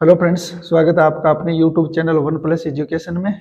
Hello friends, स्वागत है आपका अपने YouTube channel one plus education में।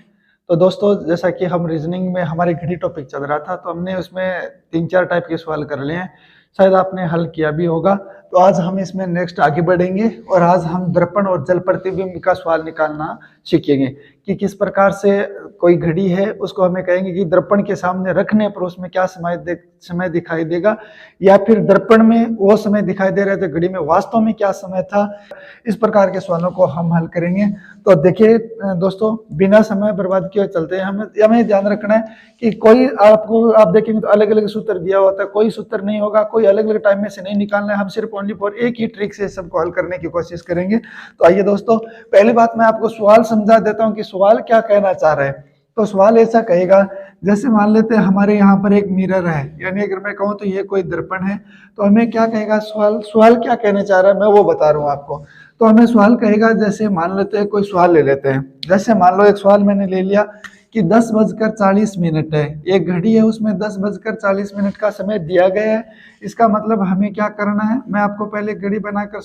तो दोस्तों, जैसा कि हम रीजनिंग में हमारे घड़ी टॉपिक चल रहा था, तो हमने उसमें 3-4 टाइप के सवाल कर लिए हैं। शायद आपने हल किया भी होगा। तो आज हम इसमें नेक्स्ट आगे बढ़ेंगे और आज हम दर्पण और जल प्रतिबिंब का सवाल निकालना सीखेंगे कि किस प्रकार से कोई घड़ी है उसको हमें कहेंगे कि दर्पण के सामने रखने पर उसमें क्या समय दिखाई देगा, या फिर दर्पण में वो समय दिखाई दे रहा था, घड़ी में वास्तव में क्या समय था। इस प्रकार के सवालों को हम हल करेंगे। तो देखिए दोस्तों, बिना समय बर्बाद किए चलते हैं। हमें ध्यान रखना है कि कोई आप देखेंगे तो अलग अलग सूत्र दिया होता है, कोई सूत्र नहीं होगा, कोई अलग अलग टाइम में से नहीं निकालना है। हम सिर्फ ओनली फॉर एक ही ट्रिक से सबको हल करने की कोशिश करेंगे। तो आइए दोस्तों, पहली बात मैं आपको सवाल समझा देता हूं कि सवाल क्या कहना चाह रहा है। तो सवाल ऐसा कहेगा, जैसे मान लेते हैं हमारे यहाँ पर एक मिरर है, यानी अगर मैं कहूँ तो ये कोई दर्पण है, तो हमें क्या कहेगा, सवाल क्या कहना चाह रहा है मैं वो बता रहा हूँ आपको। तो हमें सवाल कहेगा, जैसे मान लेते हैं कोई सवाल ले लेते हैं। जैसे मान लो एक सवाल मैंने ले लिया कि 10:40 है, एक घड़ी है उसमें 10:40 का समय दिया गया है। इसका मतलब हमें क्या करना है, मैं आपको पहले घड़ी बनाकर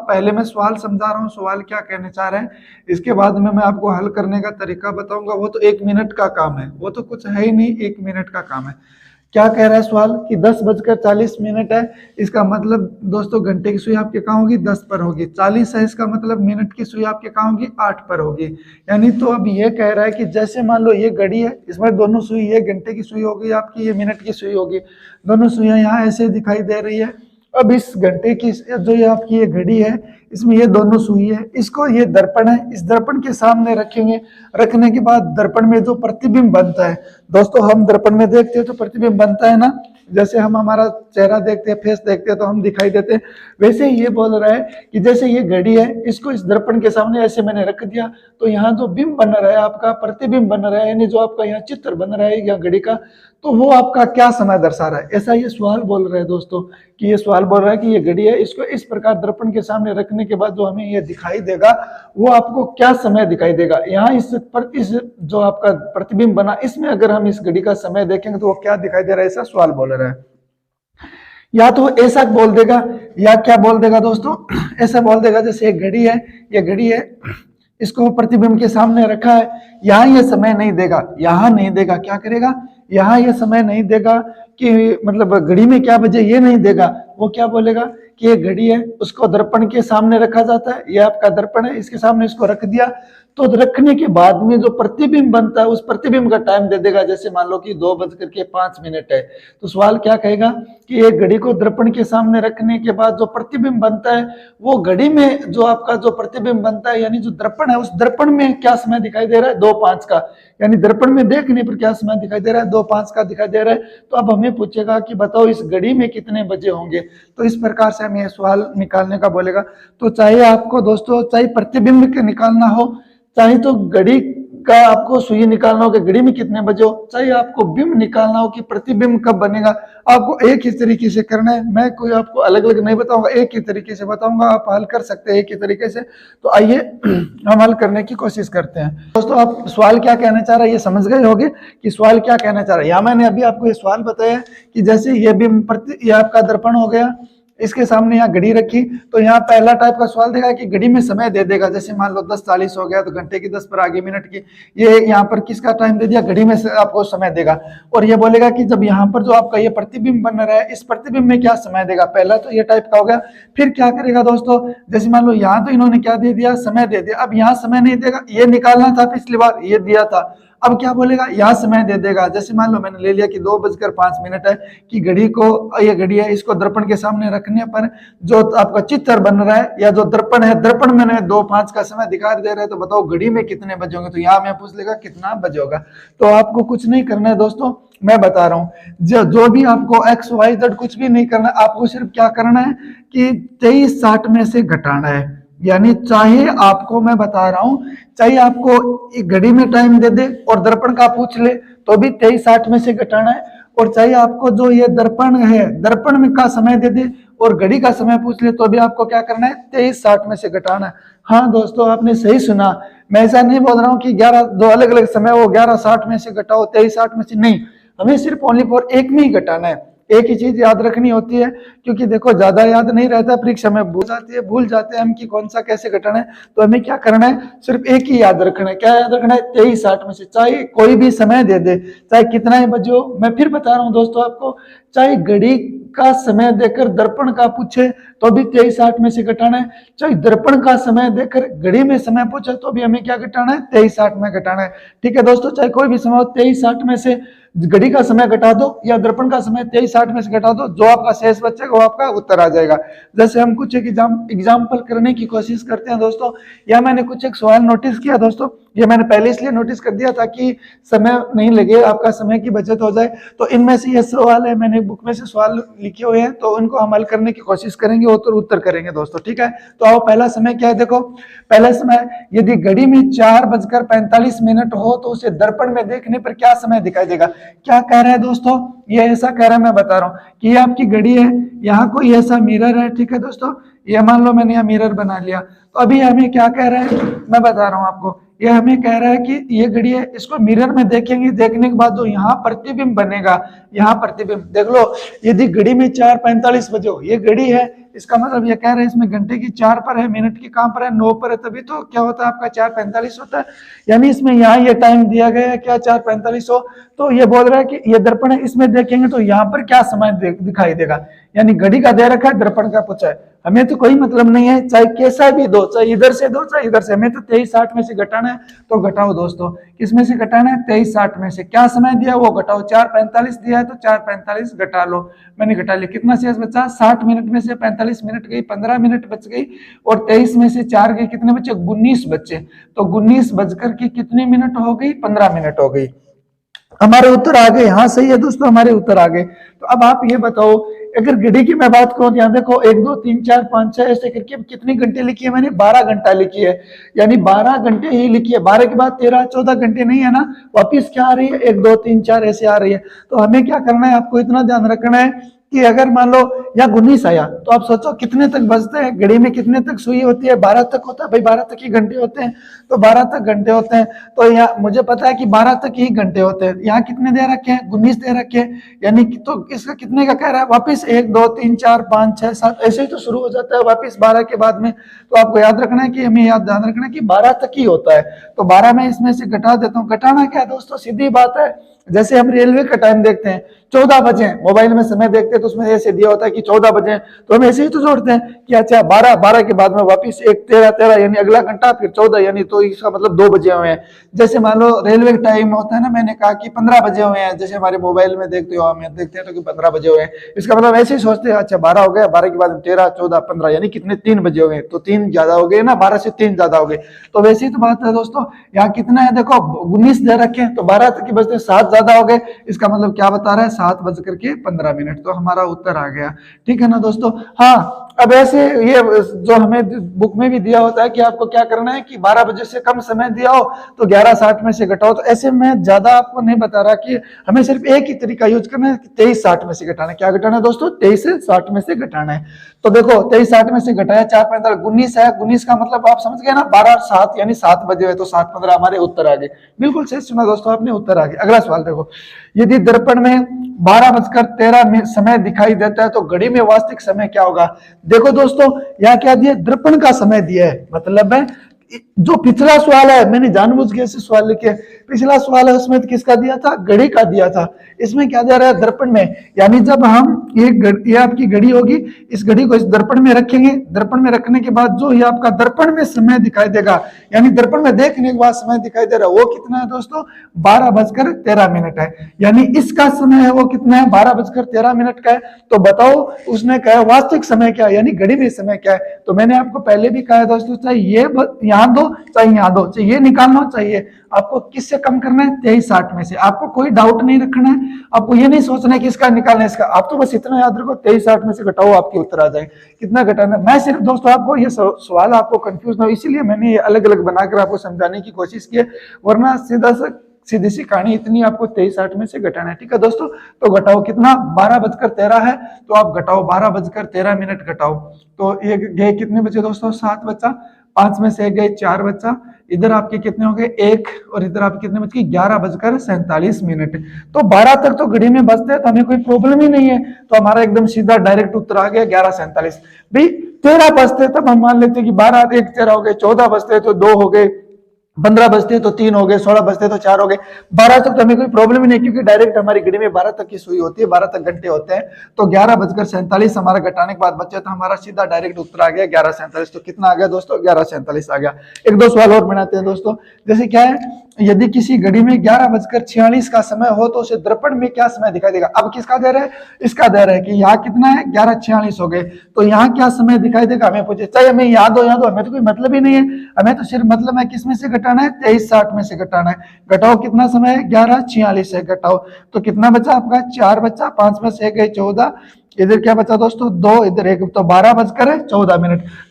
पहले मैं सवाल समझा रहा हूँ, सवाल क्या कहने चाह रहे हैं। इसके बाद में मैं आपको हल करने का तरीका बताऊंगा। वो तो 1 मिनट का काम है, वो तो कुछ है ही नहीं, 1 मिनट का काम है। क्या कह रहा है सवाल कि 10:40 है। इसका मतलब दोस्तों, घंटे की सुई आपके कहाँ होगी, 10 पर होगी। 40 है, इसका मतलब मिनट की सुई आपके कहाँ होगी, 8 पर होगी। यानी तो अब ये कह रहा है कि जैसे मान लो ये घड़ी है, इसमें दोनों सुई, ये घंटे की सुई होगी आपकी, ये मिनट की सुई होगी। दोनों सुइयां यहाँ ऐसे दिखाई दे रही है। अब इस घंटे की जो ये आपकी ये घड़ी है, इसमें ये दोनों सुई है, इसको ये दर्पण है, इस दर्पण के सामने रखेंगे। रखने के बाद दर्पण में जो प्रतिबिंब बनता है, दोस्तों हम दर्पण में देखते हैं तो प्रतिबिंब बनता है ना, जैसे हम हमारा चेहरा देखते हैं, फेस देखते हैं तो हम दिखाई देते हैं। वैसे ही ये बोल रहा है कि जैसे ये घड़ी है, इसको इस दर्पण के सामने ऐसे मैंने रख दिया, तो यहाँ जो बिंब बन रहा है आपका, प्रतिबिंब बन रहा है, यानी जो आपका यहाँ चित्र बन रहा है या घड़ी का, तो वो आपका क्या समय दर्शा रहा है। ऐसा ये सवाल बोल रहा है दोस्तों, कि ये सवाल बोल रहा है कि ये घड़ी है, इसको इस प्रकार दर्पण के सामने रखने के बाद जो हमें ये दिखाई देगा, वो आपको क्या समय दिखाई देगा। यहाँ इस जो आपका प्रतिबिंब बना, इसमें अगर हम इस घड़ी का समय देखेंगे तो वो क्या दिखाई दे रहा है, ऐसा सवाल बोल रहा है। या तो ऐसा बोल देगा, या क्या बोल देगा दोस्तों, ऐसा बोल देगा जैसे एक घड़ी है, ये घड़ी है, इसको प्रतिबिंब के सामने रखा है, यहाँ ये समय नहीं देगा, यहाँ नहीं देगा, क्या करेगा, यहाँ ये समय नहीं देगा कि मतलब घड़ी में क्या बजे, ये नहीं देगा। वो क्या बोलेगा कि ये घड़ी है, उसको दर्पण के सामने रखा जाता है, ये आपका दर्पण है, इसके सामने इसको रख दिया, तो रखने के बाद में जो प्रतिबिंब बनता है, उस प्रतिबिंब का टाइम दे देगा। जैसे मान लो कि 2:05 है, तो सवाल क्या कहेगा कि एक घड़ी को दर्पण के सामने रखने के बाद जो प्रतिबिंब बनता है, वो घड़ी में जो आपका जो प्रतिबिंब बनता है, यानी जो दर्पण है, उस दर्पण में क्या समय दिखाई दे रहा है, 2:05 का। यानी दर्पण में देखने पर क्या समय दिखाई दे रहा है, 2:05 का दिखाई दे रहा है। तो अब हमें पूछेगा कि बताओ इस घड़ी में कितने बजे होंगे। तो इस प्रकार से हमें सवाल निकालने का बोलेगा। तो चाहे आपको दोस्तों, चाहे प्रतिबिंब के निकालना हो, चाहे तो घड़ी का आपको सुई निकालना हो कि घड़ी में कितने बजे हो, चाहे आपको बिंब निकालना हो कि प्रतिबिंब कब बनेगा, आपको एक ही तरीके से करना है। मैं कोई आपको अलग अलग नहीं बताऊंगा, एक ही तरीके से बताऊंगा, आप हल कर सकते हैं एक ही तरीके से। तो आइए हम हल करने की कोशिश करते हैं। दोस्तों, आप सवाल क्या कहना चाह रहे हैं ये समझ गए होंगे कि सवाल क्या कहना चाह रहा है। यहाँ मैंने अभी आपको ये सवाल बताया कि जैसे ये बिंब ये आपका दर्पण हो गया, इसके सामने यहाँ घड़ी रखी, तो यहाँ पहला टाइप का सवाल देगा कि घड़ी में समय दे देगा। जैसे मान लो 10:40 हो गया, तो घंटे की 10 पर आगे मिनट की, ये यहाँ पर किसका टाइम दे दिया, घड़ी में से आपको समय देगा। और ये बोलेगा कि जब यहाँ पर जो आपका ये प्रतिबिंब बन रहा है, इस प्रतिबिंब में क्या समय देगा। पहला तो ये टाइप का हो गया। फिर क्या करेगा दोस्तों, जैसे मान लो यहाँ तो इन्होंने क्या दे दिया, समय दे दिया। अब यहाँ समय नहीं देगा, ये निकालना था पिछली बार, ये दिया था। अब क्या बोलेगा, यहाँ समय दे देगा। जैसे मान लो मैंने ले लिया कि 2:05 है, कि घड़ी को, ये घड़ी है, इसको दर्पण के सामने रखने पर जो आपका चित्र बन रहा है, या जो दर्पण है, दर्पण में 2:05 का समय दिखा दे रहा है, तो बताओ घड़ी में कितने बजे होंगे। तो यहाँ मैं पूछ लेगा कितना बजे होगा। तो आपको कुछ नहीं करना है दोस्तों, मैं बता रहा हूँ, जो भी आपको XYZ कुछ भी नहीं करना, आपको सिर्फ क्या करना है कि 23:60 में से घटाना है। यानी चाहे आपको, मैं बता रहा हूं, चाहे आपको घड़ी में टाइम दे दे और दर्पण का पूछ ले, तो भी 23:60 में से घटाना है। और चाहे आपको जो ये दर्पण है, दर्पण में का समय दे दे और घड़ी का समय पूछ ले, तो भी आपको क्या करना है, 23:60 में से घटाना है। हाँ दोस्तों, आपने सही सुना। मैं ऐसा नहीं बोल रहा हूँ कि 11 दो अलग अलग समय, वो 11:60 में से घटाओ, 23:60 में से नहीं, हमें सिर्फ ओनली फॉर एक में ही घटाना है। एक ही चीज याद रखनी होती है, क्योंकि देखो ज्यादा याद नहीं रहता, परीक्षा में भूल जाते हैं हम कि कौन सा कैसे घटाना है। तो हमें क्या करना है, सिर्फ एक ही याद रखना है। क्या याद रखना है, 2360 में से, चाहे कोई भी समय दे दे, चाहे कितना ही बजे हो। मैं फिर बता रहा हूँ दोस्तों आपको, चाहे घड़ी का समय देकर दर्पण का पूछे तो भी 2360 में से घटाना है, चाहे दर्पण का समय देकर घड़ी में समय पूछे तो भी हमें क्या घटाना है, 2360 में घटाना है। ठीक है दोस्तों, चाहे कोई भी समय हो, 2360 में से घड़ी का समय घटा दो या दर्पण का समय 2360 में से घटा दो, जो आपका शेष बचेगा वो आपका उत्तर आ जाएगा। जैसे हम कुछ एक एग्जाम्पल करने की कोशिश करते हैं दोस्तों। या मैंने कुछ एक सवाल नोटिस किया दोस्तों, ये मैंने पहले इसलिए नोटिस कर दिया ताकि समय नहीं लगे, आपका समय की बचत हो जाए। तो इनमें से ये सवाल है, मैंने बुक में से सवाल लिखे हुए हैं, तो उनको हम हल करने की कोशिश करेंगे, उत्तर करेंगे दोस्तों। ठीक है, तो आओ पहला समय क्या है, देखो पहला समय, यदि घड़ी में 4:45 हो तो उसे दर्पण में देखने पर क्या समय दिखाई देगा। क्या कह रहा है दोस्तों, ये ऐसा कह रहा है, मैं बता रहा हूं कि ये आपकी घड़ी है, यहाँ कोई ऐसा मिरर है। ठीक है दोस्तों, ये मान लो मैंने यहाँ मिरर बना लिया, तो अभी हमें क्या कह रहा है, मैं बता रहा हूं आपको, ये हमें कह रहा है कि ये घड़ी है, इसको मिरर में देखेंगे, देखने के बाद जो यहाँ प्रतिबिंब बनेगा, यहाँ प्रतिबिंब देख लो, यदि घड़ी में 4:45 बजे हो, ये घड़ी है, इसका मतलब ये कह रहे हैं इसमें घंटे की 4 पर है, मिनट की कहां पर है, 9 पर है, तभी तो क्या होता है आपका 4:45 होता है। यानी इसमें यहाँ ये टाइम दिया गया है क्या, 4:45 हो। तो ये बोल रहा है कि ये दर्पण है, इसमें देखेंगे तो यहाँ पर क्या समय दिखाई देगा। यानी घड़ी का दे रखा है, दर्पण का पूछा है, हमें तो कोई मतलब नहीं है, चाहे कैसा भी दो, चाहे इधर से दो चाहे इधर से, हमें तो 2360 में से घटाना है। तो घटाओ दोस्तों, किसमें से घटाना है, 2360 में से। क्या समय दिया वो घटाओ, 4:45 दिया है तो 4:45 घटा लो, मैंने घटा लिया। कितना शेष बचा, 60 मिनट में से 45 मिनट गई, 15 मिनट बच गई, और 23 में से 4 गई, कितने बचे, 19 बचे। तो 19 बजकर के कितने मिनट हो गई, 15 मिनट हो गई। हमारे उत्तर आ गए, हाँ सही है दोस्तों, हमारे उत्तर आ गए। तो अब आप ये बताओ, अगर घड़ी की मैं बात करूं, यहाँ देखो 1 2 3 4 5 6 ऐसे करके कितनी घंटे लिखी है मैंने, 12 घंटा लिखी है, यानी 12 घंटे ही लिखी है। 12 के बाद 13 14 घंटे नहीं है ना, वापिस क्या आ रही है, 1 2 3 4 ऐसे आ रही है। तो हमें क्या करना है, आपको इतना ध्यान रखना है कि अगर मान लो या 19 आया तो आप सोचो कितने तक बजते हैं, घड़ी में कितने तक सुई होती है, 12 तक होता है भाई, 12 तक ही घंटे होते हैं, तो 12 तक घंटे होते हैं। तो यहाँ मुझे पता है कि 12 तक ही घंटे होते हैं, यहाँ कितने दे रखे हैं, 19 दे रखे हैं, यानी कि तो इसका कितने का कह रहा है, वापिस 1 2 3 4 5 6 7 ऐसे ही तो शुरू हो जाता है वापिस 12 के बाद में। तो आपको याद रखना है कि हमें ध्यान रखना है कि 12 तक ही होता है। तो 12 में इसमें से घटा देता हूँ। घटाना क्या है दोस्तों, सीधी बात है, जैसे हम रेलवे का टाइम देखते हैं 14 बजे, मोबाइल में समय देखते हैं तो उसमें ऐसे दिया होता है कि 14 बजे, तो हम ऐसे ही तो जोड़ते हैं कि अच्छा 12 के बाद में वापिस 1 13 यानी अगला घंटा, फिर 14 यानी, तो इसका मतलब 2 बजे हुए हैं। जैसे मान लो रेलवे का टाइम होता है ना, मैंने कहा कि 15 बजे हुए हैं, जैसे हमारे मोबाइल में देखते हो, हमें देखते हैं तो कि 15 बजे हुए हैं, इसका मतलब ऐसे ही सोचते हैं अच्छा 12 हो गया, 12 के बाद 13 14 15 यानी कितने, 3 बजे हो गए, तो 3 ज्यादा हो गए ना, 12 से 3 ज्यादा हो गए। तो वैसे ही तो बात है दोस्तों, यहाँ कितना है देखो 19 दे रखे, तो 12 तक की बजते 7 ज्यादा हो गए, इसका मतलब क्या बता रहा है, 7:15। तो हमारा उत्तर आ गया। ठीक है ना दोस्तों। हाँ, अब ऐसे ये जो हमें बुक में भी दिया होता है कि आपको क्या करना है कि 12 बजे से कम समय दिया हो तो 11:60 में से घटाओ। तो ऐसे में ज्यादा आपको नहीं बता रहा कि हमें सिर्फ एक ही तरीका यूज करना है, 2360 में से घटाना है। क्या घटाना है दोस्तों, 23 से 60 में से घटाना है। तो देखो 2360 में से घटाया 4:45, 19 है, 19 का मतलब आप समझ गए ना, 12 7 यानी 7 बजे है, तो 7:15 हमारे उत्तर आ गए। बिल्कुल सही सुना दोस्तों आपने, उत्तर आ गए। अगला सवाल देखो, यदि दर्पण में 12:13 समय दिखाई देता है तो घड़ी में वास्तविक समय क्या होगा। देखो दोस्तों, यहाँ क्या दिया, दर्पण का समय दिया है, मतलब है जो पिछला सवाल है, मैंने जानबूझ के ऐसे सवाल लिखे, पिछला सवाल है उसमें किसका दिया था, घड़ी का दिया था। इसमें क्या दे रहा है, दर्पण में, यानी जब हम ये आपकी घड़ी होगी, इस घड़ी को इस दर्पण में रखेंगे, दर्पण में रखने के बाद जो ये आपका दर्पण में समय दिखाई देगा, यानी दर्पण में देखने के बाद समय दिखाई दे रहा है, वो कितना है दोस्तों, 12:13 है। यानी इसका समय है वो कितना है, 12:13 का है। तो बताओ उसने कहा वास्तविक समय क्या है, यानी घड़ी में समय क्या है। तो मैंने आपको पहले भी कहा है दोस्तों, चाहे ये यहाँ दो चाहे यहाँ दो, चाहे ये निकालना चाहिए, आपको किससे कम करना है, 2360 में से। आपको कोई डाउट नहीं रखना है, आपको ये नहीं सोचना है कि इसका निकालना है इसका, आप तो बस इतना याद रखो 2360 में से घटाओ, आपके उत्तर आ जाए। कितना घटाना है, मैं सिर्फ दोस्तों आपको ये सवाल आपको कंफ्यूज ना हो इसीलिए मैंने ये अलग अलग बनाकर आपको समझाने की कोशिश की है, वरना सीधी सी कहानी इतनी, आपको 2360 में से घटाना है। ठीक है दोस्तों, तो घटाओ कितना, 12:13 है, तो आप घटाओ 12:13 घटाओ, तो ये गए कितने बचे दोस्तों, 7 बचा, 5 में से गए 4 बचा, इधर आपके कितने हो गए 1 और इधर आपके कितने बज गए 11:47 तो 12 तक तो घड़ी में बजते हैं तो हमें कोई प्रॉब्लम ही नहीं है। तो हमारा एकदम सीधा डायरेक्ट उत्तर आ गया 11:47। भाई 13 बजते तब हम मान लेते कि 12 1 13 हो गए, 14 बजते तो 2 हो गए, 15 बजते तो 3 हो गए, 16 बजते तो 4 हो गए, 12 तक तो हमें कोई प्रॉब्लम ही नहीं क्योंकि डायरेक्ट हमारी घड़ी में 12 तक की सुई होती है, 12 तक घंटे होते हैं। तो 11:47 हमारा घटाने के बाद बचे तो हमारा सीधा डायरेक्ट उत्तर आ गया 11:47। तो कितना आ गया दोस्तों 11:47 आ गया। एक दो सवाल और बनाते हैं दोस्तों। जैसे क्या है, यदि किसी घड़ी में 11:46 का समय हो तो उसे दर्पण में क्या समय दिखाई देगा। अब किसका दे रहा है, इसका दे रहा है कि यहाँ कितना है 11:46 हो गए, तो यहाँ क्या समय दिखाई देगा हमें पूछे, चाहे हमें याद हो हमें तो कोई मतलब ही नहीं है, हमें तो सिर्फ मतलब है किसमें से घटाना है 23:60 में से घटाना है। घटाओ कितना समय है 11:46 से घटाओ तो कितना बचा आपका 4 बचा, 5 में से गए 14, इधर क्या बचा दोस्तों 2, इधर 1, तो 12:14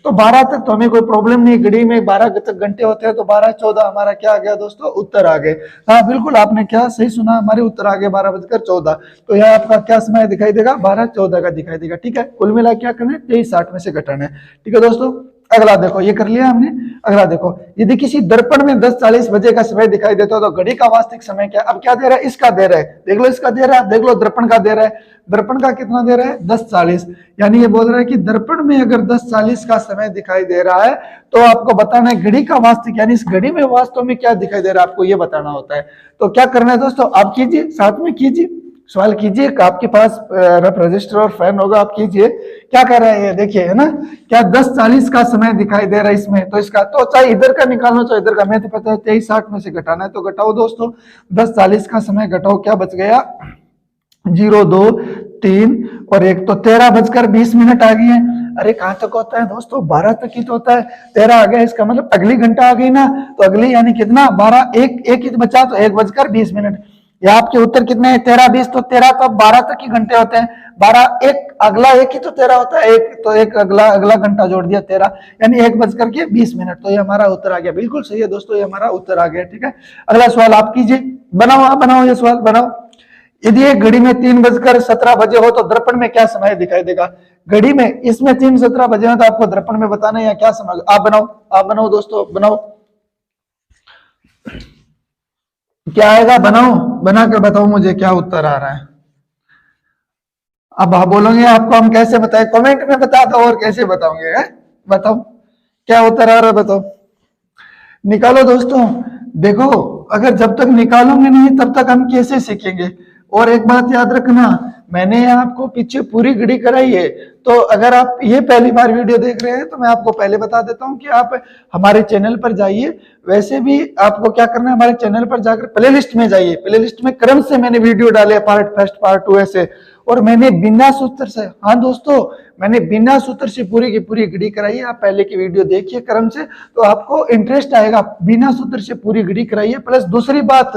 तो 12 तक तो हमें कोई प्रॉब्लम नहीं, घड़ी में 12 तक घंटे होते हैं तो 12:14 हमारा क्या आ गया दोस्तों उत्तर आ गए। हाँ बिल्कुल आपने क्या सही सुना, हमारे उत्तर आ गए 12:14। तो यह आपका क्या समय दिखाई देगा 12:14 का दिखाई देगा। ठीक है, कुल मिला क्या करना है 23:60 में से घटाना है। ठीक है दोस्तों, अगला देखो, ये कर लिया हमने। अगला देखो, यदि किसी दर्पण में 10:40 बजे का समय दिखाई देता है तो घड़ी का वास्तविक समय क्या। अब क्या दे रहा है, इसका दे रहा है, देख लो इसका दे रहा है, देख लो दर्पण का दे रहा है, दर्पण का कितना दे रहा है 10:40, यानी ये बोल रहा है कि दर्पण में अगर 10:40 का समय दिखाई दे रहा है तो आपको बताना है घड़ी का वास्तविक, यानी इस घड़ी में वास्तव में क्या दिखाई दे रहा है आपको ये बताना होता है। तो क्या करना है दोस्तों, आप कीजिए, साथ में कीजिए, सवाल कीजिए, आपके पास रफ रजिस्टर और पेन होगा, आप कीजिए। क्या कर रहे हैं देखिए, है ना, क्या 10:40 का समय दिखाई दे रहा है इसमें, तो इसका तो चाहे इधर का निकालो चाहे इधर का, मैं तो पता है 23:60 में से घटाना है तो घटाओ दोस्तों, 10:40 का समय घटाओ, क्या बच गया 0 2 3 और 1, तो 13:20 आ गई है। अरे कहां तक होता है दोस्तों 12 तक ही तो होता है, 13 आ गया, इसका मतलब अगली घंटा आ गई ना, तो अगली यानी कितना 12 1 ही बचा तो 1:20। या आपके उत्तर कितने हैं 13 20, तो 13 तो 12 तक ही घंटे होते हैं, 12 1 अगला 1 ही तो 13 होता है, एक तो एक अगला घंटा जोड़ दिया 13, यानी 1:20। तो ये हमारा उत्तर आ गया। बिल्कुल सही है दोस्तों, ये हमारा उत्तर आ गया। ठीक है, अगला सवाल आप कीजिए, बनाओ, आप बनाओ ये सवाल बनाओ। यदि एक घड़ी में 3:17 बजे हो तो दर्पण में क्या समय दिखाई देगा। घड़ी में इसमें 3:17 बजे हो तो आपको दर्पण में बताना है या क्या समय, आप बनाओ दोस्तों, बनाओ, क्या आएगा, बनाओ, बनाकर बताओ मुझे क्या उत्तर आ रहा है। अब आप बोलोगे आपको हम कैसे बताएं, कमेंट में बता दो, और कैसे बताओगे है? बताओ क्या उत्तर आ रहा है, बताओ, निकालो दोस्तों। देखो अगर जब तक निकालोगे नहीं तब तक हम कैसे सीखेंगे। और एक बात याद रखना, मैंने आपको पीछे पूरी घड़ी कराई है, तो अगर आप ये पहली बार वीडियो देख रहे हैं तो मैं आपको पहले बता देता हूं कि आप हमारे चैनल पर जाइए। वैसे भी आपको क्या करना है, हमारे चैनल पर जाकर प्लेलिस्ट में जाइए, प्लेलिस्ट में क्रम से मैंने वीडियो डाले, पार्ट फर्स्ट पार्ट 2 ऐसे, और मैंने बिना सूत्र से, हाँ दोस्तों मैंने बिना सूत्र से पूरी की पूरी घड़ी कराई है। आप पहले की वीडियो देखिए क्रम से तो आपको इंटरेस्ट आएगा। बिना सूत्र से पूरी घड़ी कराई है। प्लस दूसरी बात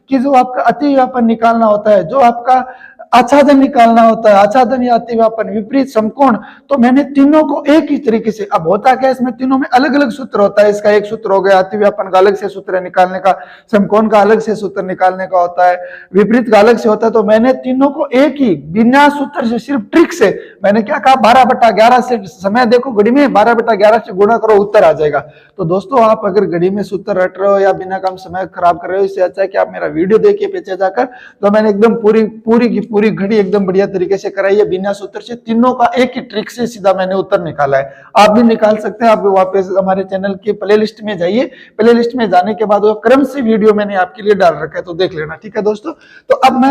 कि जो आपका अति व्यापन निकालना होता है, जो आपका आच्छादन निकालना होता है, आच्छादन या अति व्यापन, विपरीत समकोण, तो मैंने तीनों को एक ही तरीके से, अब होता क्या इसमें तीनों में अलग अलग सूत्र होता है। इसका एक सूत्र हो गया, अति व्यापन का अलग से सूत्र है निकालने का, समकोण का अलग से सूत्र निकालने का होता है, विपरीत का अलग से होता है। तो मैंने तीनों को एक ही बिना सूत्र से, सिर्फ ट्रिक से मैंने क्या कहा 12/11 से, समय देखो घड़ी में 12/11 से गुणा करो, उत्तर आ जाएगा। तो दोस्तों आप अगर घड़ी में सूत्र रट रहे हो या बिना काम समय खराब कर रहे हो, इससे अच्छा है कि आप मेरा वीडियो देखिए पीछे जाकर। तो मैंने एकदम पूरी घड़ी एकदम बढ़िया तरीके से कराई है बिना सूत्र से, तीनों का एक ही ट्रिक से सीधा मैंने उत्तर निकाला है। आप भी निकाल सकते हैं। आप वापस हमारे चैनल के प्लेलिस्ट में जाइए, प्लेलिस्ट में जाने के बाद वो क्रम से वीडियो मैंने आपके लिए डाल रखा है, तो देख लेना। ठीक है दोस्तों, तो अब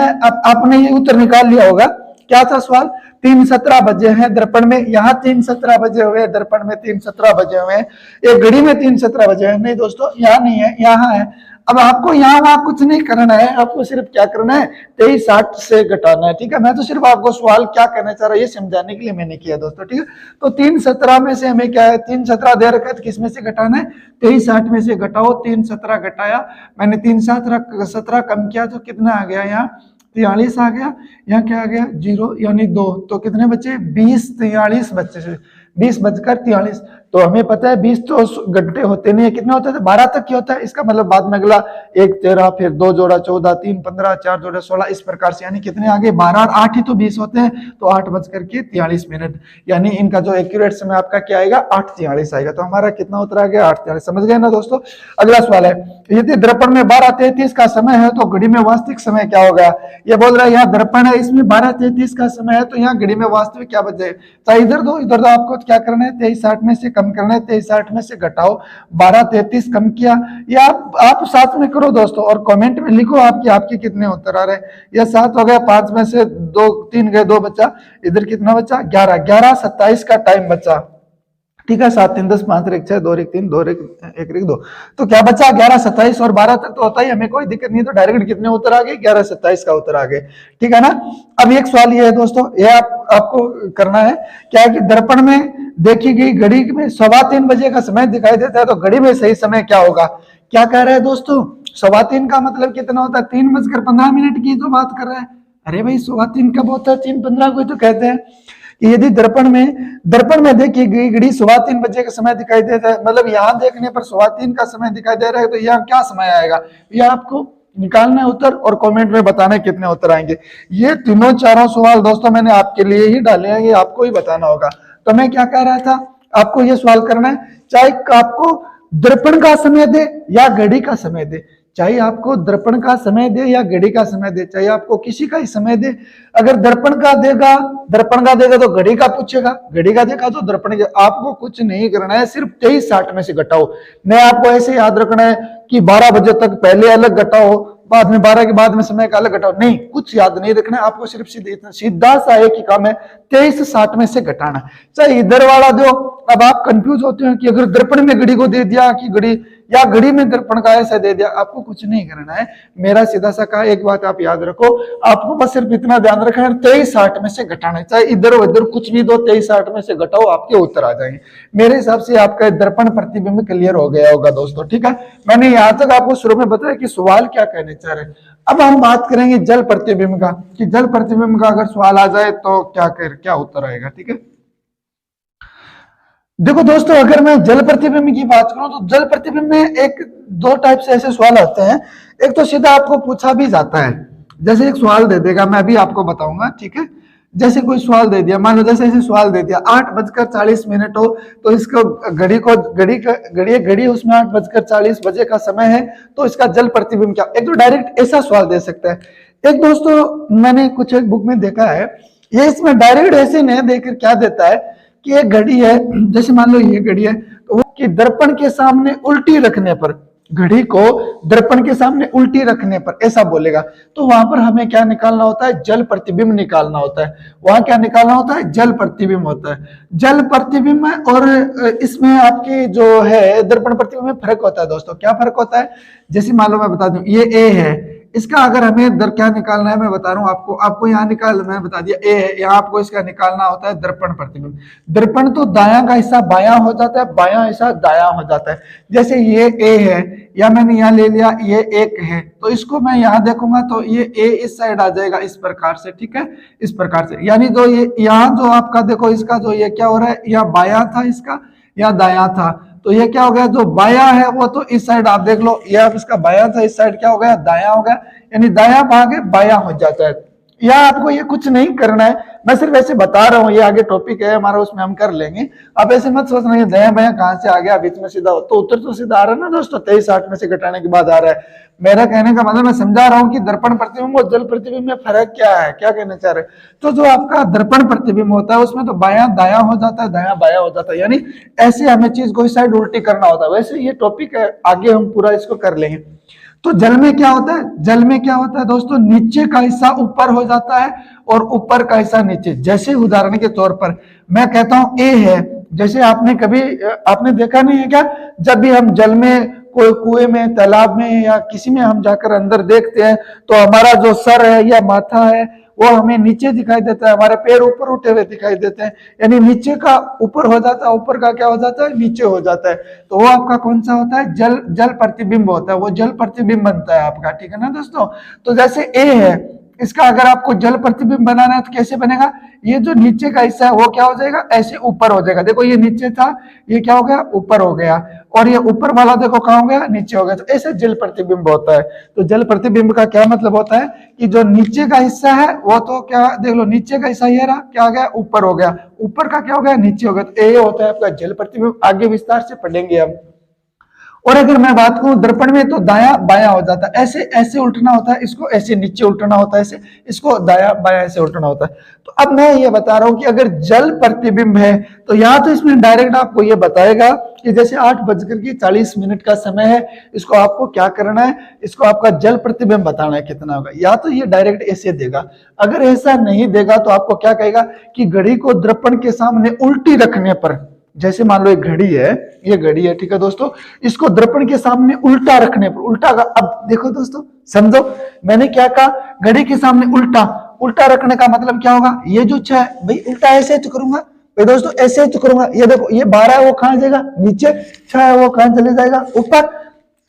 आपने ये उत्तर निकाल लिया होगा। क्या था सवाल, 3:17 बजे हैं दर्पण में, यहाँ 3:17 बजे हुए, दर्पण में 3:17 बजे हुए, एक घड़ी में 3:17 बजे हैं। नहीं दोस्तों यहाँ नहीं है, यहाँ है। अब आपको यहाँ वहां कुछ नहीं करना है, आपको सिर्फ क्या करना है 23:60 से घटाना है। ठीक है, मैं तो सिर्फ आपको सवाल क्या करना चाह रहा हूँ ये समझाने के लिए मैंने किया दोस्तों। ठीक है, तो 3:17 में से हमें क्या है, 3:17 दे रखा है तो किस में से घटाना है 23:60 में से घटाओ। 3:17 घटाया मैंने, 3:17 कम किया तो कितना आ गया, यहाँ 43 आ गया, यहाँ क्या आ गया 0 यानी 2, तो कितने बचे 20 43 बच्चे, 20:43। तो हमें पता है 20 तो घंटे होते नहीं है, कितने होते थे, 12 तक की होता है। इसका मतलब बाद में अगला 1 13, फिर 2 जोड़ा 14, 3 15, 4 जोड़ा 16, इस प्रकार से, यानी कितने आगे 12 और 8 ही तो 20 होते हैं। तो 8:43, यानी इनका जो एक्यूरेट समय आपका क्या आएगा, 8:43 आएगा। तो हमारा कितना उत्तर आ गया, 8:43। समझ गए ना दोस्तों। अगला सवाल है, यदि दर्पण में 12:33 का समय है तो घड़ी में वास्तविक समय क्या होगा। ये बोल रहा है यहाँ दर्पण है, इसमें 12:33 का समय है, तो यहाँ घड़ी में वास्तविक क्या बचे। तो इधर दो इधर दो, आपको क्या करना है, 23:60 में से कम करना है, 23:60 में से घटाओ 12:33 कम किया। या आप साथ में करो दोस्तों, और कमेंट में लिखो आपके कितने उत्तर आ रहे हैं। यह 7 हो गया, 5 में से 2 3 गए, 2 बचा, इधर कितना बचा, 11:27 का टाइम बचा। ठीक है, 7 3 10 5 1 6 2 1 3 2 1 1 2, तो क्या बचा 11:27 और 12 तक तो होता ही, हमें कोई दिक्कत नहीं। तो डायरेक्ट कितने उत्तर आ गए, 11:27 का उत्तर आ गए। ठीक है ना। अब एक सवाल ये है दोस्तों, ये आपको करना है क्या है कि दर्पण में देखी गई घड़ी में 3:15 बजे का समय दिखाई देता है, तो घड़ी में सही समय क्या होगा। क्या कह रहा है दोस्तों, 3:15 का मतलब कितना होता है, 3:15 की तो बात कर रहा है। अरे भाई 3:15 कब होता है, 3:15 को तो कहते हैं। यदि दर्पण में देखी गई घड़ी 3:15 बजे का समय दिखाई देता है, मतलब यहाँ देखने पर 3:15 का समय दिखाई दे रहा है, तो यहाँ क्या समय आएगा, यह आपको निकालना है उत्तर, और कमेंट में बताना है कितने उत्तर आएंगे। ये तीनों चारों सवाल दोस्तों मैंने आपके लिए ही डाले हैं, ये आपको ही बताना होगा। तो मैं क्या कह रहा था, आपको ये सवाल करना है, चाहे आपको दर्पण का समय दे या घड़ी का समय दे, चाहे आपको दर्पण का समय दे या घड़ी का समय दे, चाहे आपको किसी का ही समय दे, अगर दर्पण का देगा तो घड़ी का पूछेगा, घड़ी का देगा तो दर्पण का। आपको कुछ नहीं करना है, सिर्फ 23:60 में से घटाओ। मैं आपको ऐसे याद रखना है कि 12 बजे तक पहले अलग घटाओ, बाद में 12 के बाद में समय का अलग घटाओ, नहीं, कुछ याद नहीं रखना है आपको, सिर्फ सीधा सा एक ही काम है, 23:60 में से घटाना। चाहे इधर वाला दो, अब आप कंफ्यूज होते हैं कि अगर दर्पण में घड़ी को दे दिया कि घड़ी, या घड़ी में दर्पण का ऐसा दे दिया, आपको कुछ नहीं करना है। मेरा सीधा सा कहा, एक बात आप याद रखो, आपको बस सिर्फ इतना ध्यान रखना है, 23:60 में से घटाना है। चाहे इधर उधर कुछ भी दो, 23:60 में से घटाओ, आपके उत्तर आ जाएंगे। मेरे हिसाब से आपका दर्पण प्रतिबिंब क्लियर हो गया होगा दोस्तों। ठीक है, मैंने यहां तक आपको शुरू में बताया कि सवाल क्या कहने चाह रहे हैं। अब हम बात करेंगे जल प्रतिबिंब का, कि जल प्रतिबिंब का अगर सवाल आ जाए तो क्या उत्तर आएगा। ठीक है, देखो दोस्तों, अगर मैं जल प्रतिबिंब की बात करूं तो जल प्रतिबिंब में दो टाइप से ऐसे सवाल आते हैं। एक तो सीधा आपको पूछा भी जाता है, जैसे एक सवाल दे देगा, मैं भी आपको बताऊंगा। ठीक है, जैसे कोई सवाल दे दिया, मान लो जैसे ऐसे सवाल दे दिया 8:40 हो, तो इसको घड़ी उसमें 8:40 बजे का समय है, तो इसका जल प्रतिबिंब क्या। एक तो डायरेक्ट ऐसा सवाल दे सकता है। एक दोस्तों मैंने कुछ एक बुक में देखा है, ये इसमें डायरेक्ट ऐसे नहीं देकर क्या देता है कि एक घड़ी है, जैसे मान लो ये घड़ी है, तो वो कि दर्पण के सामने उल्टी रखने पर, घड़ी को दर्पण के सामने उल्टी रखने पर ऐसा बोलेगा, तो वहां पर हमें क्या निकालना होता है, जल प्रतिबिंब निकालना होता है। वहां क्या निकालना होता है, जल प्रतिबिंब होता है। जल प्रतिबिंब और इसमें आपके जो है दर्पण प्रतिबिंब में फर्क होता है दोस्तों। क्या फर्क होता है, जैसे मान लो मैं बता दूं, ये ए है, इसका अगर हमें क्या निकालना है, मैं बता रहा हूं आपको यहाँ मैं बता दिया ए है, यहाँ आपको इसका निकालना होता है दर्पण प्रतिबिंब। दर्पण तो दायां का हिस्सा बायां हो जाता है, बायां हिस्सा दायां हो जाता है। जैसे ये ए है, या मैंने यहाँ ले लिया, ये एक है, तो इसको मैं यहाँ देखूंगा तो ये ए इस साइड आ जाएगा इस प्रकार से। ठीक है, इस प्रकार से, यानी जो ये यहाँ जो आपका देखो, इसका जो ये क्या हो रहा है, यहाँ बायां था इसका, या दायां था, तो ये क्या हो गया, जो बायां है वो तो इस साइड आप देख लो, ये इसका बायां था, इस साइड क्या हो गया, दायां हो गया, यानी दायां भाग है बायां हो जाता है। या आपको ये कुछ नहीं करना है, मैं सिर्फ ऐसे बता रहा हूँ, ये आगे टॉपिक है हमारा, उसमें हम कर लेंगे। आप ऐसे मत सोचना ये दायां बायां कहां से आ गया, बीच में सीधा, तो उत्तर तो सीधा आ रहा है ना दोस्तों, 23:60 में से घटाने के बाद आ रहा है। मेरा कहने का मतलब, मैं समझा रहा हूँ कि दर्पण प्रतिबिंब और जल प्रतिबिंब में फर्क क्या है, क्या कहना चाह रहे। तो जो आपका दर्पण प्रतिबिंब होता है उसमें तो बायां दायां हो जाता है, दायां बायां हो जाता है, यानी ऐसे हमें चीज को इस साइड उल्टी करना होता है। वैसे ये टॉपिक है, आगे हम पूरा इसको कर लेंगे। तो जल में क्या होता है, जल में क्या होता है दोस्तों, नीचे का हिस्सा ऊपर हो जाता है और ऊपर का हिस्सा नीचे। जैसे उदाहरण के तौर पर मैं कहता हूं ए है, जैसे आपने देखा नहीं है क्या, जब भी हम जल में, कोई कुएं में, तालाब में या किसी में हम जाकर अंदर देखते हैं, तो हमारा जो सर है या माथा है वो हमें नीचे दिखाई देता है, हमारे पैर ऊपर उठे हुए दिखाई देते हैं, यानी नीचे का ऊपर हो जाता है, ऊपर का क्या हो जाता है, नीचे हो जाता है। तो वो आपका कौन सा होता है, जल प्रतिबिंब होता है, वो जल प्रतिबिंब बनता है आपका। ठीक है ना दोस्तों। तो जैसे ए है, इसका अगर आपको जल प्रतिबिंब बनाना है तो कैसे बनेगा, ये जो नीचे का हिस्सा है वो क्या हो जाएगा, ऐसे ऊपर हो जाएगा। देखो ये नीचे था, ये क्या हो गया, ऊपर हो गया, और ये ऊपर वाला देखो कहाँ हो गया, नीचे हो गया। तो ऐसे जल प्रतिबिंब होता है। तो जल प्रतिबिंब का क्या मतलब होता है कि जो नीचे का हिस्सा है वो तो क्या, देख लो नीचे का हिस्सा ये रहा, क्या हो गया, ऊपर हो गया, ऊपर का क्या हो गया, नीचे हो गया। तो ये होता है आपका जल प्रतिबिंब। आगे विस्तार से पढ़ेंगे हम। और अगर मैं बात करूं दर्पण में, तो दाया बाया हो जाता है, ऐसे ऐसे उल्टना होता है, इसको ऐसे नीचे उल्टना होता है, ऐसे, इसको दाया बाया ऐसे उल्टना होता है। तो अब मैं ये बता रहा हूं कि अगर जल प्रतिबिंब है तो या तो इसमें डायरेक्ट आपको ये बताएगा कि जैसे 8:40 का समय है, इसको आपको क्या करना है, इसको आपका जल प्रतिबिंब बताना है कितना होगा, या तो ये डायरेक्ट ऐसे देगा। अगर ऐसा नहीं देगा तो आपको क्या कहेगा कि घड़ी को दर्पण के सामने उल्टी रखने पर, जैसे मान लो एक घड़ी है, ये घड़ी है, ठीक है दोस्तों, इसको दर्पण के सामने उल्टा रखने पर, उल्टा का, अब देखो दोस्तों समझो मैंने क्या कहा, घड़ी के सामने उल्टा, उल्टा रखने का मतलब क्या होगा, ये जो 6 है भाई उल्टा ऐसे तो करूंगा भाई दोस्तों, ऐसे तो करूंगा, ये देखो ये 12 है वो कहां जाएगा नीचे, 6 है वो कहां चले जाएगा ऊपर,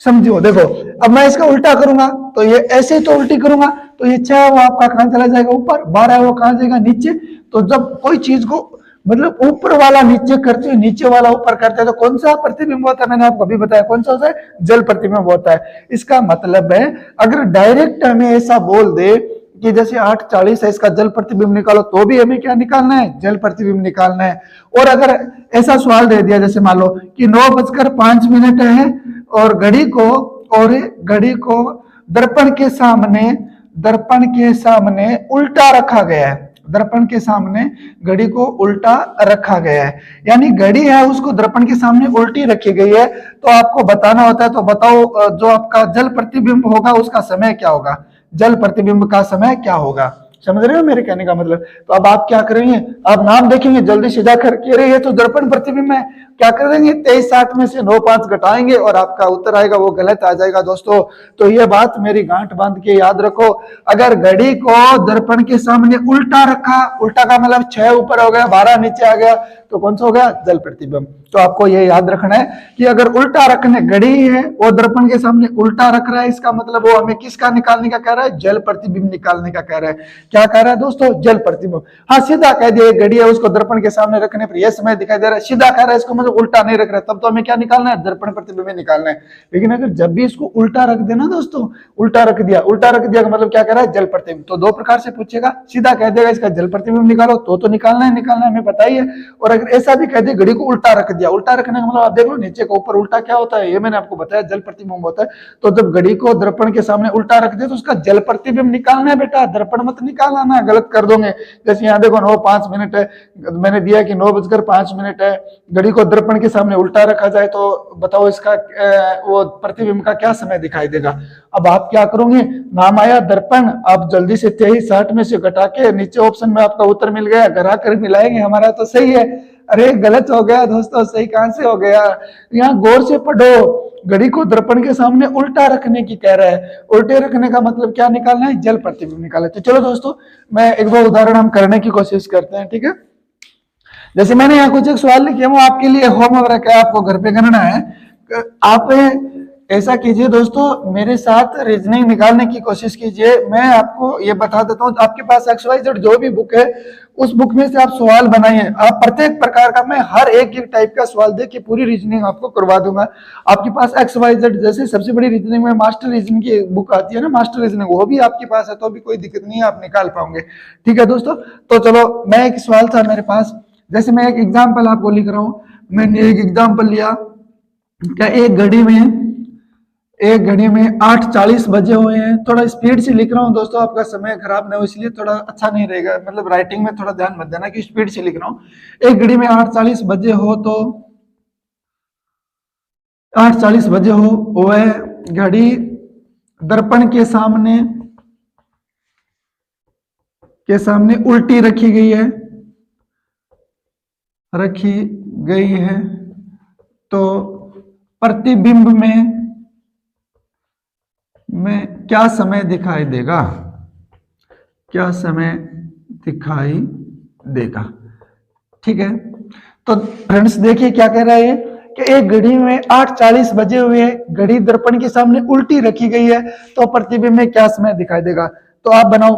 समझियो। देखो अब मैं इसका उल्टा करूंगा तो ये ऐसे तो उल्टी करूंगा तो ये 6 है वो आपका कहां चला जाएगा ऊपर, 12 है वो कहां जाएगा नीचे। तो जब कोई चीज को मतलब ऊपर वाला नीचे करते, नीचे वाला ऊपर करते हैं तो कौन सा प्रतिबिंब होता है, मैंने आपको अभी बताया कौन सा होता है, जल प्रतिबिंब होता है। इसका मतलब है अगर डायरेक्ट हमें ऐसा बोल दे कि जैसे 8:40 है, इसका जल प्रतिबिंब निकालो, तो भी हमें क्या निकालना है, जल प्रतिबिंब निकालना है। और अगर ऐसा सवाल दे दिया जैसे मान लो कि 9:05 है और घड़ी को दर्पण के सामने उल्टा रखा गया है, दर्पण के सामने घड़ी को उल्टा रखा गया है, यानी घड़ी है उसको दर्पण के सामने उल्टी रखी गई है, तो आपको बताना होता है। तो बताओ जो आपका जल प्रतिबिंब होगा उसका समय क्या होगा, जल प्रतिबिंब का समय क्या होगा, समझ रहे हो मेरे कहने का मतलब। तो अब आप क्या करेंगे, आप नाम देखेंगे जल्दी सीधा करके, अरे ये तो दर्पण प्रतिबिंब है, क्या करेंगे 2360 में से 95 घटाएंगे और आपका उत्तर आएगा वो गलत आ जाएगा दोस्तों। तो ये बात मेरी गांठ बांध के याद रखो, अगर घड़ी को दर्पण के सामने उल्टा रखा, उल्टा का मतलब 6 ऊपर हो गया 12 नीचे आ गया, तो कौन सा हो गया, जल प्रतिबिंब। तो आपको ये याद रखना है कि अगर उल्टा रखने, घड़ी है वो दर्पण के सामने उल्टा रख रहा है, इसका मतलब वो हमें किसका निकालने का कह रहा है, जल प्रतिबिंब निकालने का कह रहा है। क्या कह रहा है दोस्तों, जल प्रतिबिंब। हाँ सीधा कह दिया घड़ी है उसको दर्पण के सामने रखने पर यह समय दिखाई दे रहा है, सीधा कह रहा है इसको मतलब उल्टा नहीं रख रहा है, तब तो हमें क्या निकालना है, दर्पण प्रतिबिंब निकालना है। लेकिन अगर जब भी इसको उल्टा रख देना दोस्तों, उल्टा रख दिया का मतलब क्या कह रहा है, जल प्रतिबिंब। तो दो प्रकार से पूछेगा, सीधा कह देगा इसका जल प्रतिबिंब निकालो तो निकालना है हमें पता ही है। और अगर ऐसा भी कह दे घड़ी को उल्टा रख दिया, उल्टा रखने का मतलब आप देख लो नीचे को ऊपर उल्टा क्या होता है, ये मैंने आपको बताया जल प्रतिबिंब होता है। तो जब घड़ी को दर्पण के सामने उल्टा रख दे तो उसका जल प्रतिबिंब निकालना है बेटा, दर्पण मत निकालना ना, गलत कर दोगे। जैसे यहाँ देखो 9:05 है, मैंने दिया कि 9:05 है, घड़ी को दर्पण के सामने उल्टा रखा जाए तो बताओ इसका वो प्रतिबिंब का क्या समय दिखाई देगा। अब आप क्या करोगे, नाम आया दर्पण, आप जल्दी से 2360 में से घटा के नीचे ऑप्शन में आपका उत्तर मिल गया, घरा कर मिलाएंगे, हमारा तो सही है। अरे गलत हो गया दोस्तों, सही कहां से हो गया, यहाँ गौर से पढ़ो, घड़ी को दर्पण के सामने उल्टा रखने की कह रहा है, उल्टे रखने का मतलब क्या निकालना है, जल प्रतिबिंब निकालना है। तो चलो दोस्तों मैं एक दो उदाहरण हम करने की कोशिश करते हैं, ठीक है। जैसे मैंने यहाँ कुछ एक सवाल लिखे, वो आपके लिए होमवर्क है, आपको घर पे करना है। आप ऐसा कीजिए दोस्तों, मेरे साथ रीजनिंग निकालने की कोशिश कीजिए। मैं आपको ये बता देता हूँ, आपके पास XYZ जो भी बुक है उस बुक में से आप सवाल बनाइए। आप प्रत्येक प्रकार का, मैं हर एक टाइप का सवाल दे के पूरी रीजनिंग आपको करवा दूंगा। आपके पास XYZ जैसे सबसे बड़ी रीजनिंग में मास्टर रीजनिंग की बुक आती है ना, मास्टर रीजनिंग, वो भी आपके पास है तो भी कोई दिक्कत नहीं है, आप निकाल पाओगे, ठीक है दोस्तों। तो चलो मैं एक सवाल था मेरे पास, जैसे मैं एक एग्जाम्पल आपको लिख रहा हूँ। मैंने एक एग्जाम्पल लिया, क्या एक घड़ी में 8:40 बजे हुए हैं। थोड़ा स्पीड से लिख रहा हूँ दोस्तों, आपका समय खराब ना हो इसलिए थोड़ा अच्छा नहीं रहेगा, मतलब राइटिंग में थोड़ा ध्यान मत देना कि स्पीड से लिख रहा हूँ। एक घड़ी में 8:40 बजे हो तो 8:40 बजे हो, वह घड़ी दर्पण के सामने उल्टी रखी गई है तो प्रतिबिंब में क्या समय दिखाई देगा, ठीक है। तो फ्रेंड्स देखिए क्या कह रहा है कि एक घड़ी में 8:40 बजे हुए हैं, घड़ी दर्पण के सामने उल्टी रखी गई है तो प्रतिबिंब में क्या समय दिखाई देगा। तो आप बनाओ,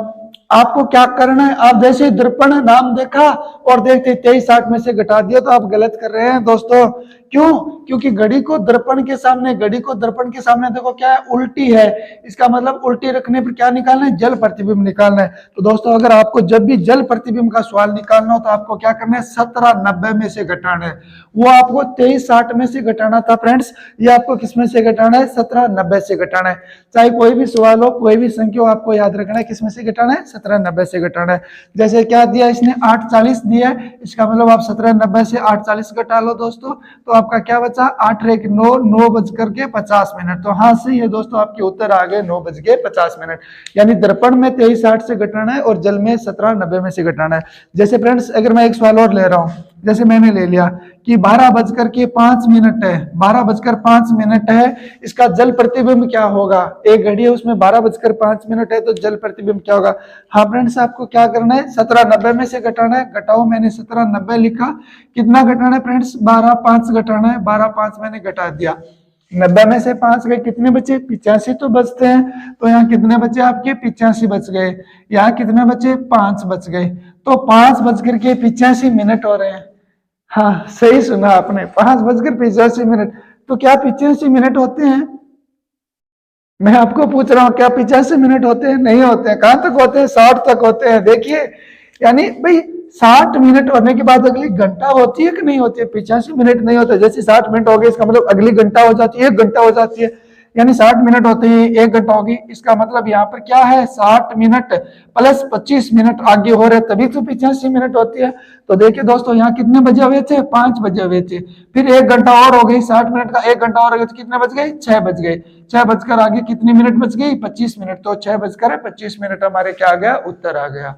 आपको क्या करना है, आप जैसे ही दर्पण नाम देखा और देखते 23:60 में से घटा दिया तो आप गलत कर रहे हैं दोस्तों। क्यों? क्योंकि घड़ी को दर्पण के सामने देखो क्या है, उल्टी है। इसका मतलब उल्टी रखने पर क्या निकालना है, जल प्रतिबिंब निकालना है। तो दोस्तों अगर आपको जब भी जल प्रतिबिंब का सवाल निकालना हो तो आपको क्या करना है, 1790 में से घटाना है। वो आपको 23:60 में से घटाना था फ्रेंड्स, ये आपको किस में से घटाना है, 1790 से घटाना है। चाहे कोई भी सवाल हो, कोई भी संख्या हो, आपको याद रखना है किस में से घटाना है, 1790 से घटाना है। जैसे क्या दिया इसने, 8:40 दिया है, इसका मतलब आप 1790 से 8:40 घटा लो दोस्तों, तो आपका क्या बचा, 8 और 1 9, 9:50। तो हाँ सही है दोस्तों, आपके उत्तर आ गए 9:50। यानी दर्पण में 23:60 से घटाना है और जल में 1790 में से घटाना है। जैसे फ्रेंड्स अगर मैं एक सवाल और ले रहा हूं, जैसे मैंने ले लिया कि 12:05 है, 12:05 है, इसका जल प्रतिबिंब क्या होगा, एक घड़ी है उसमें 12:05 है, तो जल प्रतिबिंब क्या होगा। हाँ फ्रेंड्स आपको क्या करना है, 1790 में से घटाना है। घटाओ, मैंने 1790 लिखा, कितना घटाना है फ्रेंड्स, 12:05 घटाना है। 12:05 मैंने घटा दिया, 90 में से 5 गए, कितने बचे, 85 तो बचते हैं। तो यहाँ कितने बचे आपके, 85 बच गए। यहाँ कितने बचे, 5 बच गए। तो 5:85 हो रहे हैं। हाँ सही सुना आपने, 5:85। तो क्या 85 मिनट होते हैं, मैं आपको पूछ रहा हूँ, क्या 85 मिनट होते हैं, नहीं होते हैं। कहां तक होते हैं, 60 तक होते हैं। देखिए यानी भाई 60 मिनट होने के बाद अगली घंटा होती है कि नहीं होती है, 85 मिनट नहीं होता। जैसे 60 मिनट हो गए, इसका मतलब अगली घंटा हो जाती है, 1 घंटा हो जाती है। यानी 60 मिनट होते हैं, 1 घंटा होगी। इसका मतलब यहाँ पर क्या है, 60 मिनट प्लस 25 मिनट आगे हो रहे, तभी तो 85 मिनट होती है। तो देखिए दोस्तों, यहाँ कितने बजे हुए थे, 5 बजे हुए थे। फिर 1 घंटा और हो गई, 60 मिनट का 1 घंटा और हो गया, तो कितने बज गए, 6 बज गए। 6 बजकर आगे कितनी मिनट बच गई, 25 मिनट। तो 6:25 हमारे क्या आ गया, उत्तर आ गया।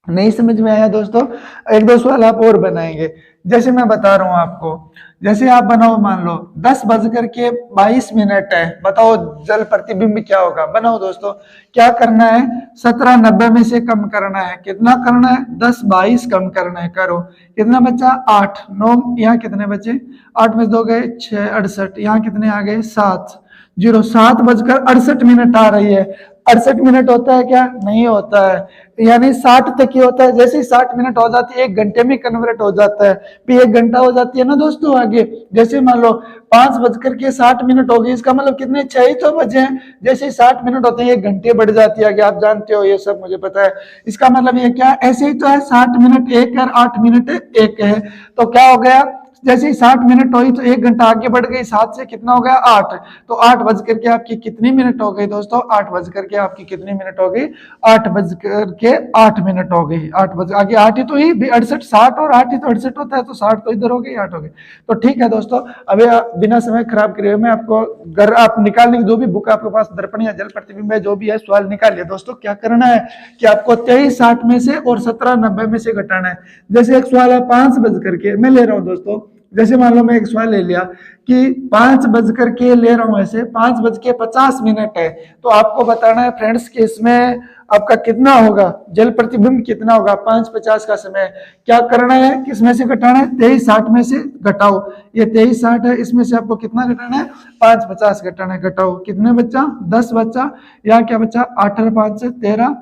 नहीं समझ में आया दोस्तों, 1-2 सवाल आप और बनाएंगे। जैसे मैं बता रहा हूं आपको, जैसे आप बनाओ, मान लो 10:22 है, बताओ जल प्रतिबिंब क्या होगा। बनाओ दोस्तों, क्या करना है, 1790 में से कम करना है। कितना करना है, 10:22 कम करना है। करो, कितना बचा, 8 9, यहाँ कितने बचे, 8 में 2 गए 6 68, यहाँ कितने आ गए 7 0, 7:68 आ रही है। 68 मिनट होता है क्या, नहीं होता है, यानी 60 तक ही होता है। जैसे ही 60 मिनट हो जाती है, 1 घंटे में कन्वर्ट हो जाता है, फिर 1 घंटा हो जाती है ना दोस्तों आगे। जैसे मान लो 5:60 हो गई, इसका मतलब कितने, 6 ही तो बजे हैं। जैसे ही 60 मिनट होते हैं, 1 घंटे बढ़ जाती है आगे, आप जानते हो, ये सब मुझे पता है। इसका मतलब ये क्या, ऐसे ही तो है, 60 मिनट 1 और 8 मिनट 1 है। तो क्या हो गया, जैसे ही 60 मिनट हुई तो 1 घंटा आगे बढ़ गई, 7 से कितना हो गया, 8। तो 8 बज करके आपकी कितनी मिनट हो गई दोस्तों, 8 बज करके आपकी कितनी मिनट हो गई, 8 बज करके 8 मिनट हो गई। 8 बज आगे 8 ही तो ही 68, 60 और 8 ही तो 68 होता है, तो 60 तो इधर हो गई, 8 हो गई। तो ठीक है दोस्तों, अभी बिना समय खराब करे मैं आपको घर आप निकालने की जो भी बुक आपके पास, दर्पण या जल प्रतिबिंब है, जो भी है सवाल निकालिए दोस्तों। क्या करना है कि आपको 23:60 में से और 1790 में से घटाना है। जैसे एक सवाल है 5 बज करके, मैं ले रहा हूं दोस्तों, जैसे मान लो मैं एक सवाल ले लिया कि 5 बज करके ले रहा हूं, ऐसे 5:50 है, तो आपको बताना है फ्रेंड्स कि इसमें आपका कितना होगा, जल प्रतिबिंब कितना होगा। 5:50 का समय, क्या करना है, किसमें से घटाना है, 23:60 में से घटाओ। ये 23:60 है, इसमें से आपको कितना घटाना है, 5:50 घटाना है। घटाओ, कितने बच्चा, 10 बच्चा। यहाँ क्या बच्चा, 8 और 5 से 13,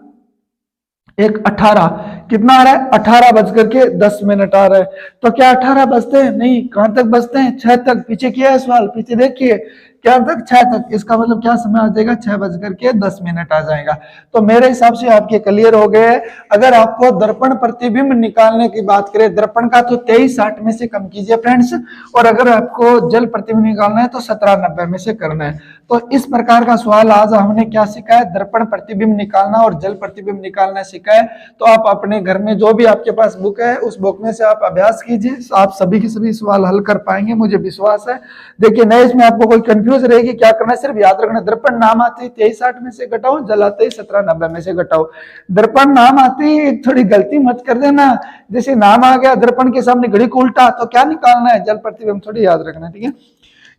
1 18, कितना आ रहा है, 18 बज करके 10 मिनट आ रहा है। तो क्या 18 बजते हैं, नहीं, कहां तक बजते हैं, 6 तक। पीछे किया है सवाल, पीछे देखिए, क्या तक, 6 तक। इसका मतलब क्या समय आ जाएगा, 6 बज करके 10 मिनट आ जाएगा। तो मेरे हिसाब से आपके क्लियर हो गए। अगर आपको दर्पण प्रतिबिंब निकालने की बात करें, दर्पण का तो 23:60 में से कम कीजिए फ्रेंड्स, और अगर आपको जल प्रतिबिंब निकालना है तो 1790 में से करना है। तो इस प्रकार का सवाल आज हमने क्या सीखा है, दर्पण प्रतिबिंब निकालना और जल प्रतिबिंब निकालना सीखा है। तो आप अपने घर में जो भी आपके पास बुक है, उस बुक में से आप अभ्यास कीजिए, आप सभी के सभी सवाल हल कर पाएंगे, मुझे विश्वास है। देखिए नए इसमें आपको कोई कंफ्यूज रहेगी, क्या करना है, सिर्फ याद रखना, दर्पण नाम आते ही 23:60 में से घटाओ, जल आते ही 1790 में से घटाओ। दर्पण नाम आते ही थोड़ी गलती मत कर देना, जैसे नाम आ गया दर्पण के सामने घड़ी को उल्टा, तो क्या निकालना है, जल प्रतिबिंब, थोड़ी याद रखना, ठीक है।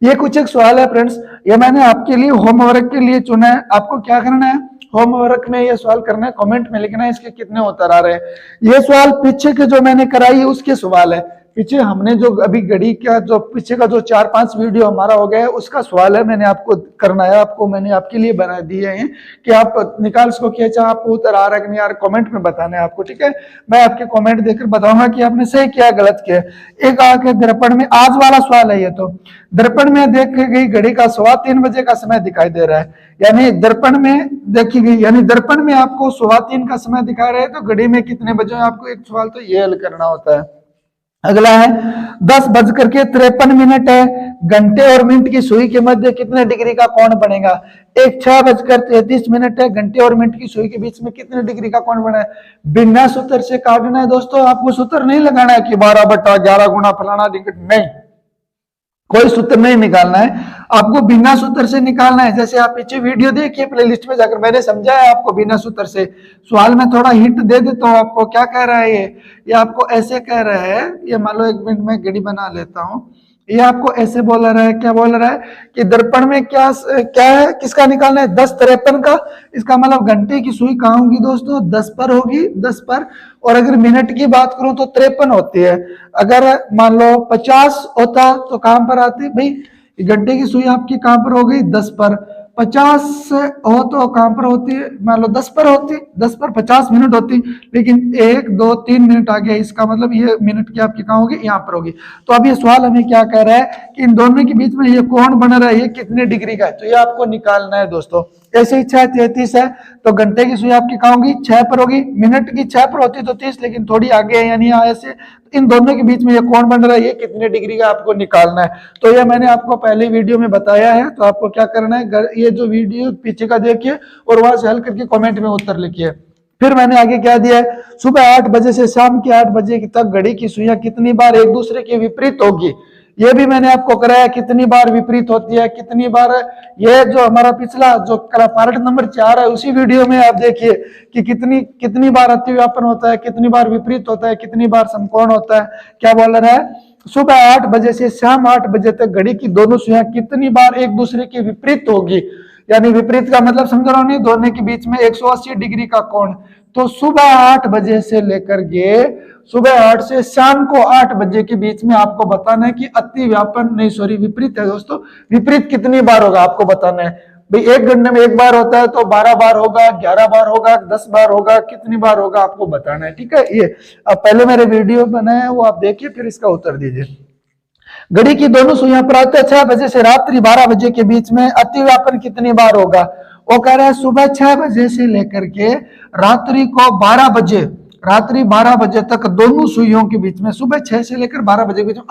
ये कुछ एक सवाल है फ्रेंड्स, ये मैंने आपके लिए होमवर्क के लिए चुना है। आपको क्या करना है, होमवर्क में ये सवाल करना है, कमेंट में लिखना है इसके कितने उत्तर आ रहे हैं। ये सवाल पीछे के जो मैंने कराई है उसके सवाल है, पीछे हमने जो अभी घड़ी का जो पीछे का जो 4-5 वीडियो हमारा हो गया है उसका सवाल है, मैंने आपको करना है, आपको मैंने आपके लिए बना दिए हैं कि आप निकाल सको कि अच्छा आपको उत्तर आ रहा है कि नहीं आ रहा, कमेंट में बताना है आपको, ठीक है। मैं आपके कमेंट देखकर बताऊंगा कि आपने सही किया गलत किया। एक आके दर्पण में आज वाला सवाल है ये, तो दर्पण में देखी गई घड़ी का 3:15 बजे का समय दिखाई दे रहा है, यानी दर्पण में देखी गई, यानी दर्पण में आपको 3:15 का समय दिखा रहे हैं, तो घड़ी में कितने बजे, आपको एक सवाल तो ये हल करना होता है। अगला है 10:53 है, घंटे और मिनट की सुई के मध्य कितने डिग्री का कोण बनेगा। एक 6:33 है, घंटे और मिनट की सुई के बीच में कितने डिग्री का कोण बना है। बिना सूत्र से काटना है दोस्तों, आपको सूत्र नहीं लगाना है कि 12/11 गुणा फलाना डिग्री, नहीं, कोई सूत्र नहीं निकालना है, आपको बिना सूत्र से निकालना है। जैसे आप पीछे वीडियो देखिए प्लेलिस्ट में जाकर, मैंने समझाया आपको बिना सूत्र से। सवाल में थोड़ा हिंट दे देता हूं आपको, क्या कह रहा है ये आपको ऐसे कह रहा है, ये मान लो 1 मिनट में घड़ी बना लेता हूं, ये आपको ऐसे बोल रहा है, क्या बोल रहा है कि दर्पण में क्या है, किसका निकालना है, 10:53 का। इसका मतलब घंटे की सुई कहाँ होगी दोस्तों, 10 पर होगी, 10 पर। और अगर मिनट की बात करूं तो 53 होती है। अगर मान लो 50 होता तो कहां पर आती भाई, घंटे की सुई आपकी कहां पर हो गई, 10 पर। 50 हो तो कहां पर होती है, मान लो 10 पर होती, 10 पर 50 मिनट होती, लेकिन 1 2 3 मिनट आ गया, इसका मतलब ये मिनट की आपकी कहां होगी, यहाँ पर होगी। तो अब ये सवाल हमें क्या कह रहा है कि इन दोनों के बीच में ये कोण बना रहा है, ये कितने डिग्री का है, तो ये आपको निकालना है दोस्तों। ऐसे ही 6:33 है, तो घंटे की सुई आपकी कहां होगी, 6 पर होगी, मिनट की 6 पर होती तो 30, लेकिन थोड़ी आगे है, यानी ऐसे इन दोनों के बीच में ये कोण बन रहा है, ये कितने डिग्री का आपको निकालना है। तो ये मैंने आपको पहले वीडियो में बताया है, तो आपको क्या करना है, ये जो वीडियो पीछे का देखिए और वहां से हल करके कमेंट में उत्तर लिखिए। फिर मैंने आगे क्या दिया है, सुबह 8 बजे से शाम के 8 बजे तक घड़ी की सुइयां कितनी बार एक दूसरे के विपरीत होगी। ये भी मैंने आपको कराया, कितनी बार विपरीत होती है, कितनी बार। ये जो हमारा पिछला जो पार्ट नंबर 4 है, उसी वीडियो में आप देखिए कि कितनी बार अतिव्यापन होता है, कितनी बार विपरीत होता है, कितनी बार समकोण होता है। क्या बोल रहा है, सुबह 8 बजे से शाम 8 बजे तक घड़ी की दोनों सुइयां कितनी बार एक दूसरे के विपरीत होगी। यानी विपरीत का मतलब समझ रहा हूं, दोनों के बीच में 180 डिग्री का कोण। तो सुबह 8 बजे से लेकर के सुबह 8 से शाम को 8 बजे के बीच में आपको बताना है कि अति व्यापन नहीं, सॉरी विपरीत है दोस्तों, विपरीत कितनी बार होगा आपको बताना है। भाई 1 घंटे में 1 बार होता है तो 12 बार होगा, 11 बार होगा, 10 बार होगा, कितनी बार होगा आपको बताना है, ठीक है। ये अब पहले मेरे वीडियो बनाए हैं वो आप देखिए, फिर इसका उत्तर दीजिए। घड़ी की दोनों सुइयां प्रातः 6 बजे से रात्रि 12 बजे के बीच में अतिव्यापन कितनी बार होगा। वो कह रहा है सुबह 6 बजे से लेकर के रात्रि 12 बजे तक दोनों सुइयों के बीच में, सुबह 6 से लेकर 12 बजे के बीच में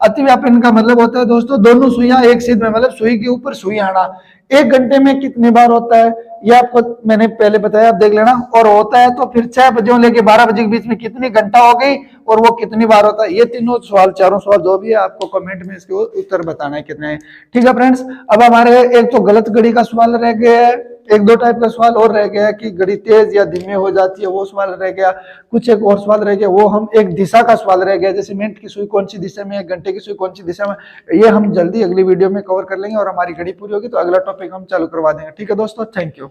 अतिव्यापन का मतलब होता है दोस्तों दोनों सुइयां एक सीध में, मतलब सुई के ऊपर सुई आना। 1 घंटे में कितनी बार होता है ये आपको मैंने पहले बताया, आप देख लेना। और होता है तो फिर 6 बजे लेके 12 बजे के बीच में कितनी घंटा हो गई और वो कितनी बार होता है। ये तीनों सवाल, चारों सवाल जो भी है आपको कमेंट में इसके उत्तर बताना है कितने है, ठीक है फ्रेंड्स। अब हमारे एक तो गलत घड़ी का सवाल रह गया है, 1-2 टाइप का सवाल और रह गया कि घड़ी तेज या धीमे हो जाती है, वो सवाल रह गया। कुछ एक और सवाल रह गया, वो हम एक दिशा का सवाल रह गया, जैसे मिनट की सुई कौन सी दिशा में है, घंटे की सुई कौन सी दिशा में। ये हम जल्दी अगली वीडियो में कवर कर लेंगे और हमारी घड़ी पूरी होगी तो अगला टॉपिक हम चालू करवा देंगे, ठीक है दोस्तों। Thank you.